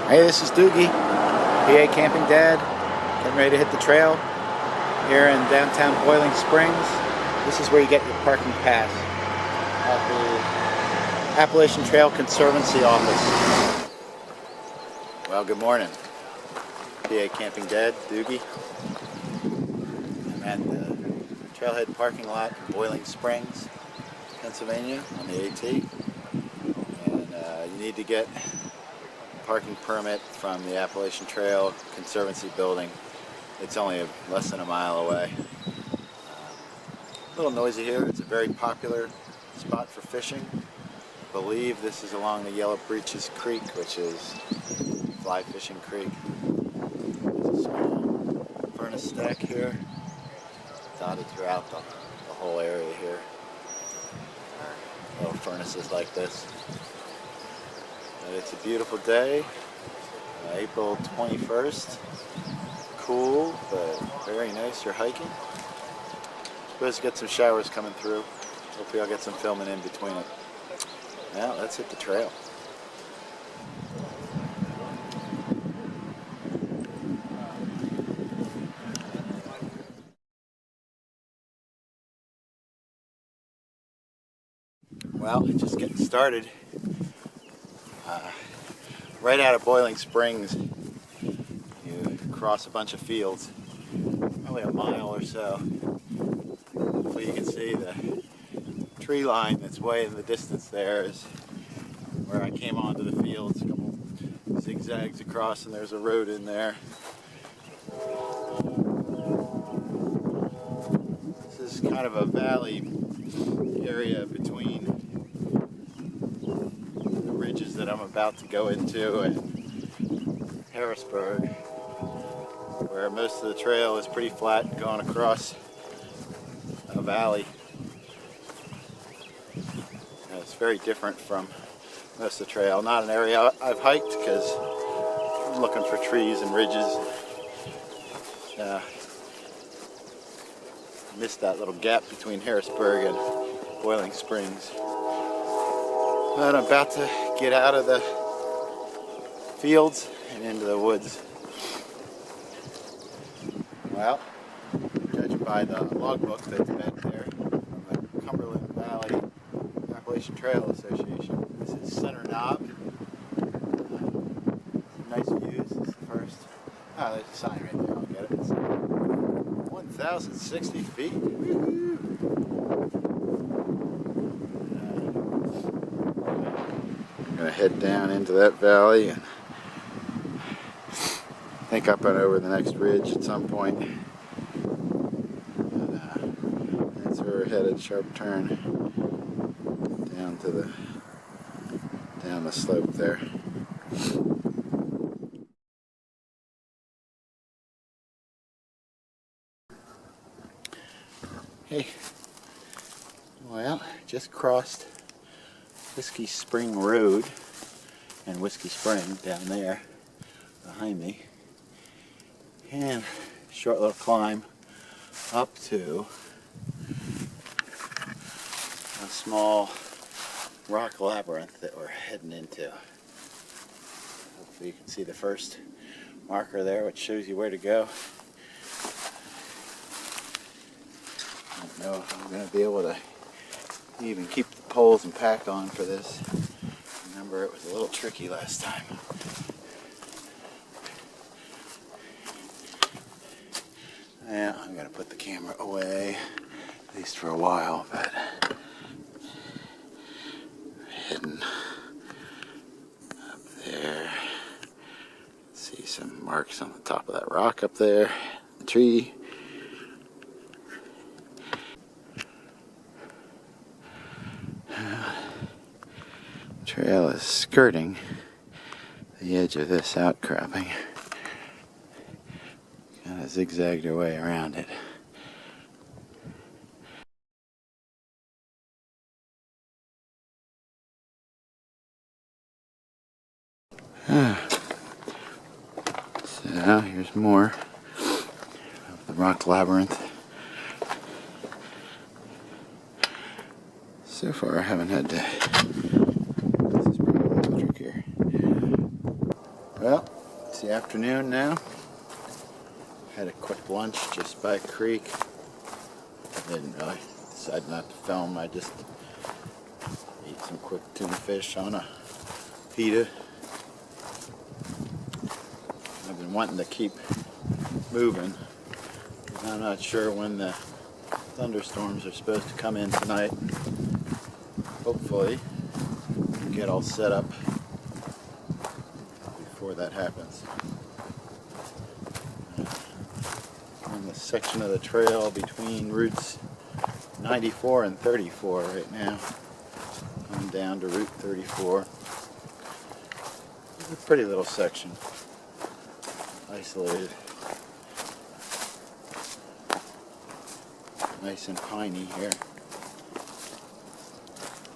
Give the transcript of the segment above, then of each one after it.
Hey, this is Doogie, PA Camping Dad, getting ready to hit the trail here in downtown Boiling Springs. This is where you get your parking pass at the Appalachian Trail Conservancy office. Well, good morning. PA Camping Dad, Doogie. I'm at the trailhead parking lot in Boiling Springs, Pennsylvania on the AT. And you need to get parking permit from the Appalachian Trail Conservancy building. It's only less than a mile away. A little noisy here. It's a very popular spot for fishing. I believe this is along the Yellow Breeches Creek, which is fly fishing creek. There's a small furnace stack here, dotted throughout the whole area here. Little furnaces like this. It's a beautiful day, April 21st. Cool, but very nice for hiking. Supposed to get some showers coming through. Hopefully I'll get some filming in between it. Now let's hit the trail. Well, just getting started. Right out of Boiling Springs, you cross a bunch of fields, probably a mile or so. Hopefully you can see the tree line that's way in the distance there is where I came onto the fields. A couple zigzags across and there's a road in there. This is kind of a valley area between that I'm about to go into and Harrisburg, where most of the trail is pretty flat going across a valley. And it's very different from most of the trail. Not an area I've hiked because I'm looking for trees and ridges. Missed that little gap between Harrisburg and Boiling Springs. But I'm about to get out of the fields and into the woods. Well, judging by the logbook that's bent there from the Cumberland Valley Appalachian Trail Association, this is Center Knob. Some nice views. This is the first. Oh, there's a sign right there. I'll get it. It's 1,060 feet. Woo-hoo. I'm going to head down into that valley and I think up and over the next ridge at some point. And, that's where we're headed, sharp turn down the slope there. Hey, well, just crossed Whiskey Spring Road and Whiskey Spring down there behind me, and short little climb up to a small rock labyrinth that we're heading into. Hopefully you can see the first marker there, which shows you where to go. I don't know if I'm going to be able to even keep the poles and pack on for this. Remember, it was a little tricky last time. Yeah, I'm going to put the camera away, at least for a while, but heading up there. See some marks on the top of that rock up there, the tree. Trail is skirting the edge of this outcropping. Kind of zigzagged our way around it. So here's more of the rock labyrinth. So far I haven't had to. This is probably a little trickier. Well, it's the afternoon now. Had a quick lunch just by a creek. Didn't really decide not to film. I just ate some quick tuna fish on a pita. I've been wanting to keep moving. I'm not sure when the thunderstorms are supposed to come in tonight. Hopefully, get all set up before that happens. On the section of the trail between routes 94 and 34 right now. I'm down to Route 34. It's a pretty little section. Isolated. Nice and piney here.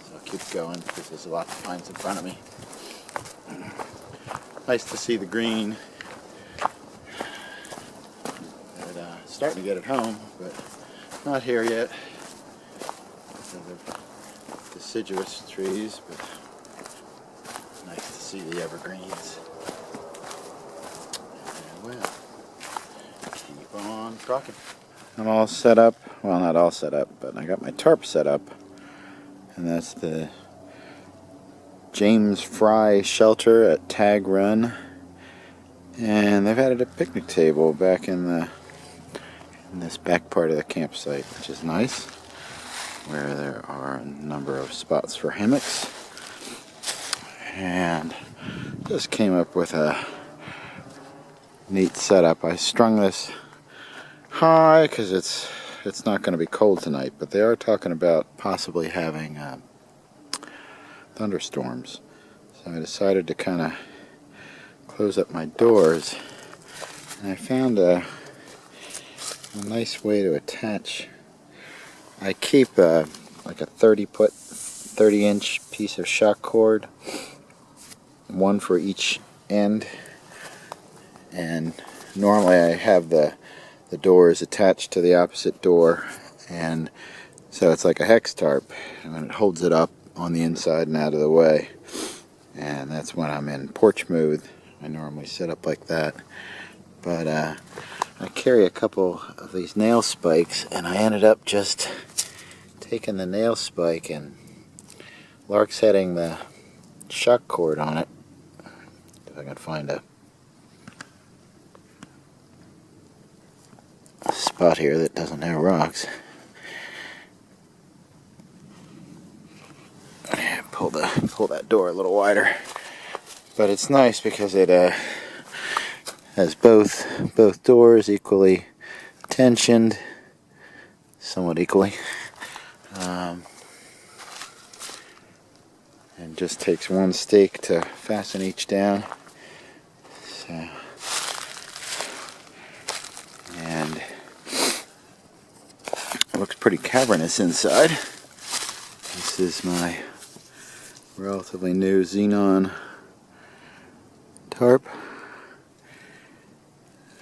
So I'll keep going because there's a lot of pines in front of me. Nice to see the green. Starting to get it home, but not here yet. Because of the deciduous trees, but nice to see the evergreens. And well, keep on trucking. I'm all set up. Well, not all set up, but I got my tarp set up. And that's the James Fry shelter at Tag Run. And they've added a picnic table back in this back part of the campsite, which is nice, where there are a number of spots for hammocks. And just came up with a neat setup. I strung this high because it's not going to be cold tonight, but they are talking about possibly having thunderstorms. So I decided to kind of close up my doors, and I found a nice way to attach. I keep like a 30-inch piece of shock cord, one for each end, and normally I have the doors attached to the opposite door, and so it's like a hex tarp, and it holds it up on the inside and out of the way. And that's when I'm in porch mode. I normally set up like that, but I carry a couple of these nail spikes, and I ended up just taking the nail spike and lark setting the shock cord on it. If I can find a spot here that doesn't have rocks. Pull that door a little wider. But it's nice because it has both doors equally tensioned, somewhat equally, and just takes one stake to fasten each down. So, and it looks pretty cavernous inside. This is my relatively new xenon tarp.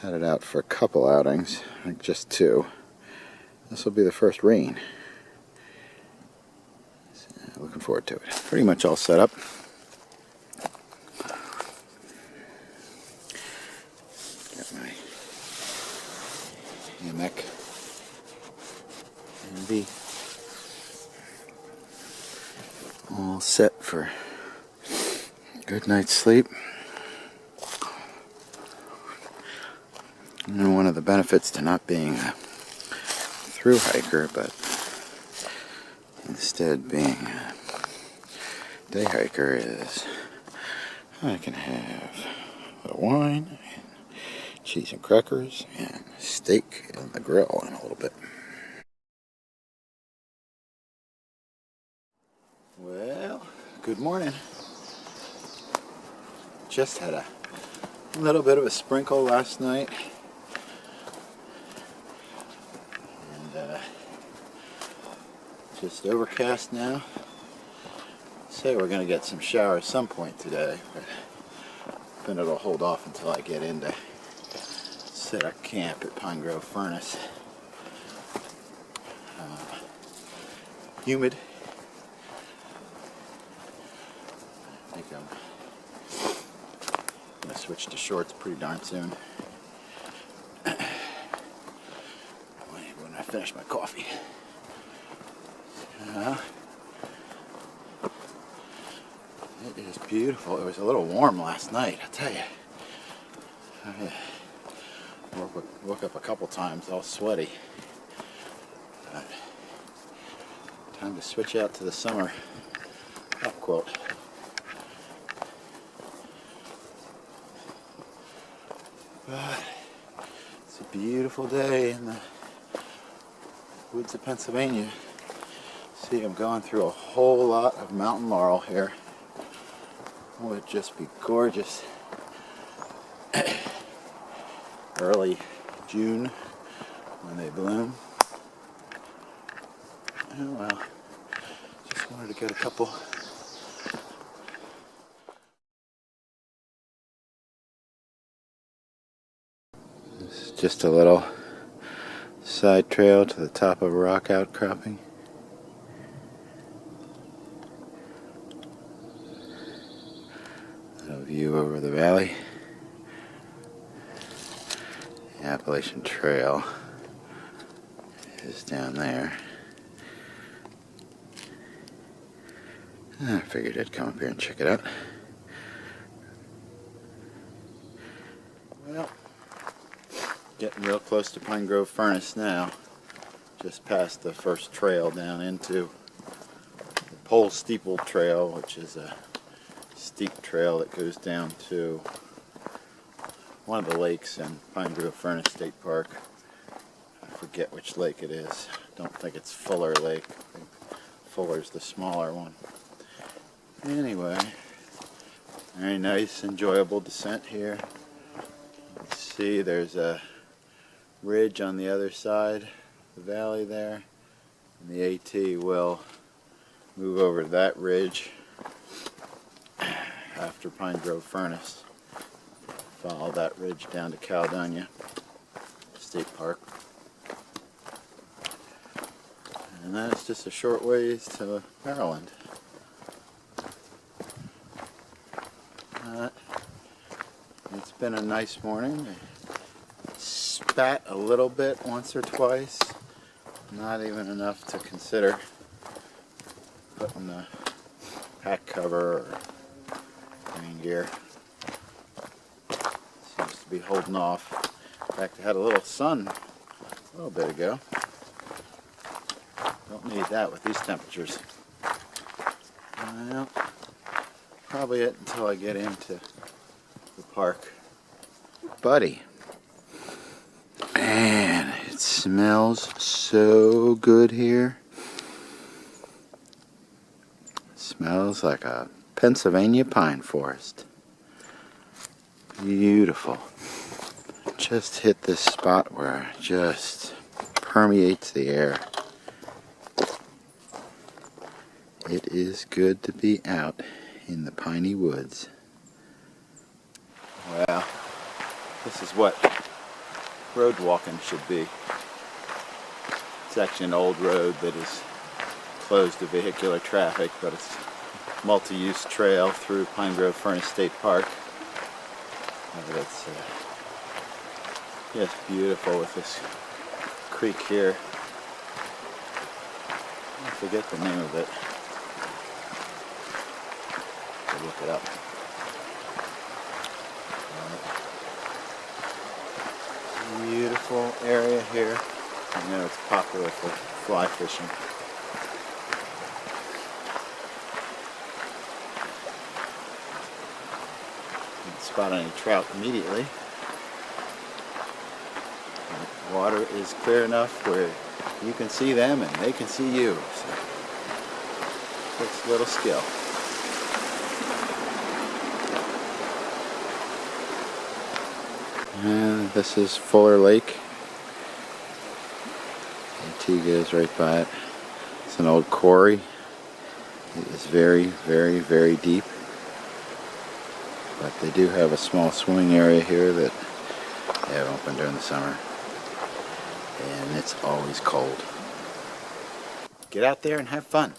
Had it out for a couple outings, I think just 2. This will be the first rain. So, looking forward to it. Pretty much all set up. Got my hammock handy. All set for a good night's sleep. And one of the benefits to not being a through hiker, but instead being a day hiker, is I can have a little wine and cheese and crackers and steak on the grill in a little bit. Well, good morning. Just had a little bit of a sprinkle last night. And just overcast now. Say we're going to get some showers some point today, but then it'll hold off until I get in to set up camp at Pine Grove Furnace. Humid. I think I'm going to switch to shorts pretty darn soon. When I finish my coffee. It is beautiful. It was a little warm last night, I tell you. Woke up a couple times all sweaty. Time to switch out to the summer top quilt. But it's a beautiful day in the woods of Pennsylvania. See, I'm going through a whole lot of mountain laurel here. It would just be gorgeous. Early June when they bloom. Oh well, just wanted to get a couple. This is just a little side trail to the top of a rock outcropping. A view over the valley. The Appalachian Trail is down there. I figured I'd come up here and check it out. Well, getting real close to Pine Grove Furnace now. Just past the first trail down into the Pole Steeple Trail, which is a steep trail that goes down to one of the lakes in Pine Grove Furnace State Park. I forget which lake it is. Don't think it's Fuller Lake. I think Fuller's the smaller one. Anyway, very nice, enjoyable descent here. You can see there's a ridge on the other side of the valley there, and the AT will move over to that ridge after Pine Grove Furnace. Follow that ridge down to Caledonia State Park. And then it's just a short ways to Maryland. It's been a nice morning. I spat a little bit once or twice. Not even enough to consider putting the pack cover or rain gear. Seems to be holding off. In fact, I had a little sun a little bit ago. Don't need that with these temperatures. Well, probably it until I get into the park. Buddy. Man, it smells so good here. It smells like a Pennsylvania pine forest. Beautiful. Just hit this spot where it just permeates the air. It is good to be out in the piney woods. Well, this is what road walking should be. It's actually an old road that is closed to vehicular traffic, but it's a multi-use trail through Pine Grove Furnace State Park. And it's just beautiful with this creek here. I forget the name of it. I'll look it up. Beautiful area here. I know it's popular for fly fishing. Didn't spot any trout immediately. The water is clear enough where you can see them and they can see you. So it takes a little skill. And this is Fuller Lake. AT goes right by it. It's an old quarry. It is very, very, very deep. But they do have a small swimming area here that they have open during the summer. And it's always cold. Get out there and have fun.